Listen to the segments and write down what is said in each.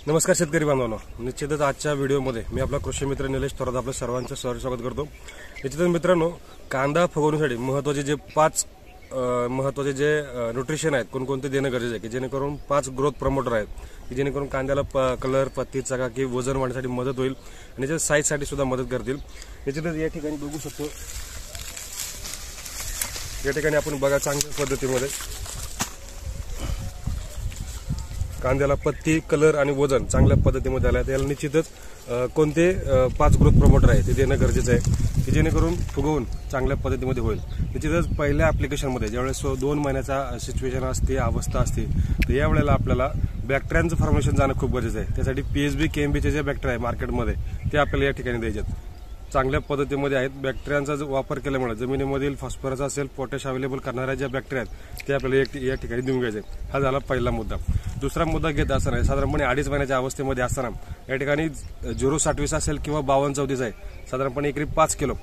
नमस्कार शेतकरी बांधवांनो, निश्चितच आजच्या व्हिडिओमध्ये मी आपला कृषी मित्र निलेश थोरात आपलं सर्वांचं स्वागत करतो। निश्चितच मित्रांनो, कांदा फुगवण्यासाठी महत्त्वाचे जे न्यूट्रिशन आहेत कोणकोणते देणं गरजेचं आहे की जेणेकरून 5 ग्रोथ प्रमोटर आहेत की जेणेकरून कांद्याला कलर, पत्ती, चकाकी, वजन वाढण्यासाठी मदत होईल आणि त्याच्या साईजसाठी सुद्धा मदत करतील। निश्चितच या ठिकाणी बघू शकतो, या ठिकाणी आपण बघा चांगल्या पद्धतीमध्ये कांद्याला पत्ती, कलर आणि वजन चांगल्या पद्धतीमध्ये आलं आहे। त्याला निश्चितच कोणते 5 ग्रोथ प्रमोटर आहे ते देणं गरजेचं आहे की जेणेकरून फुगवून चांगल्या पद्धतीमध्ये होईल। निश्चितच पहिल्या ॲप्लिकेशनमध्ये ज्यावेळेस 2 महिन्याचा सिच्युएशन असते, अवस्था असते, तर यावेळेला आपल्याला बॅक्टेरियांचं फॉर्मेशन जाणं खूप गरजेचं आहे। त्यासाठी PSB, KMBचे जे बॅक्टेरिया आहे मार्केटमध्ये ते आपल्याला या ठिकाणी द्यायचे चांगल्या पद्धतीमध्ये आहेत। बॅक्टेरियांचा वापर केल्यामुळे जमिनीमधील फॉस्फरस असेल, पोटॅश अवेलेबल करणाऱ्या ज्या बॅक्टेरिया आहेत ते आपल्याला या ठिकाणी देऊन घ्यायचे। हा झाला पहिला मुद्दा। दुसरा मुद्दा घेत असताना साधारणपणे 2.5 महिन्याच्या अवस्थेमध्ये असताना या ठिकाणी 0.27 असेल किंवा 52-34 आहे, साधारणपणे एकरी 5 किलो।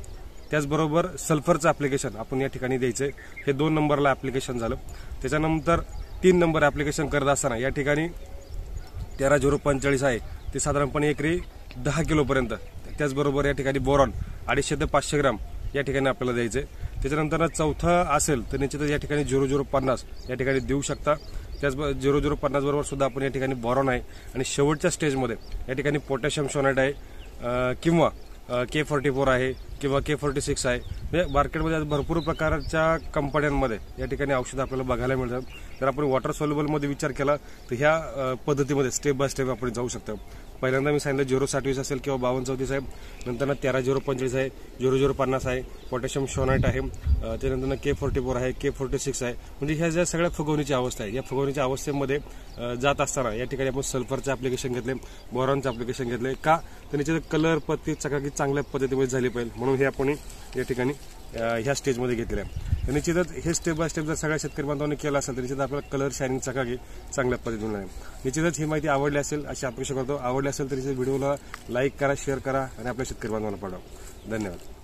त्याचबरोबर सल्फरचं ॲप्लिकेशन आपण या ठिकाणी द्यायचं आहे। हे 2 नंबरला ॲप्लिकेशन झालं। त्याच्यानंतर 3 नंबर ॲप्लिकेशन करत असताना या ठिकाणी 13-045 आहे, ते साधारणपणे एकरी 10 किलोपर्यंत। त्याचबरोबर या ठिकाणी बोरॉन 250 ते 500 ग्राम या ठिकाणी आपल्याला द्यायचे। त्याच्यानंतर चौथा असेल तर निश्चितच या ठिकाणी 0.050 या ठिकाणी देऊ शकता। त्याचबरोबर 0.050 बरोबर सुद्धा आपण या ठिकाणी बोरॉन आहे आणि शेवटच्या स्टेजमध्ये या ठिकाणी पोटॅशियम शोनाइट आहे किंवा K44 आहे किंवा K46 आहे। म्हणजे मार्केटमध्ये भरपूर प्रकारच्या कंपन्यांमध्ये या ठिकाणी औषधं आपल्याला बघायला मिळतात। तर आपण वॉटर सोल्युबलमध्ये विचार केला तर ह्या पद्धतीमध्ये स्टेप बाय स्टेप आपण जाऊ शकतो। पहिल्यांदा मी सांगितलं 0.27 असेल किंवा 52-34 आहे, नंतर 13-045 आहे, 0.050 आहे, पोटॅशियम शोनाइट आहे, त्यानंतर K44 आहे, K46 आहे। म्हणजे ह्या ज्या सगळ्या फुगवणीची अवस्था आहे, या फुगवणीच्या अवस्थेमध्ये जात असताना या ठिकाणी आपण सल्फरचं ॲप्लिकेशन घेतले, बोरॉनचं ॲप्लिकेशन घेतले का तर निश्चित कलर, पत्ती, चकाकी चांगल्या पद्धतीमध्ये झाली पाहिजे म्हणून हे आपण या ठिकाणी ह्या स्टेजमध्ये घेतलेलं आहे। तर निश्चितच हे स्टेप बाय स्टेप जर सगळ्या शेतकरी बांधवांनी केलं असेल तर निश्चित आपल्याला कलर, शायनिंग, चकाकी चांगल्या पद्धतीने आहे। निश्चितच ही माहिती आवडली असेल अशी अपेक्षा करतो। आवडली असेल तर व्हिडिओला लाईक करा, शेअर करा आणि आपल्या शेतकरी बांधवांना पाठवा। धन्यवाद।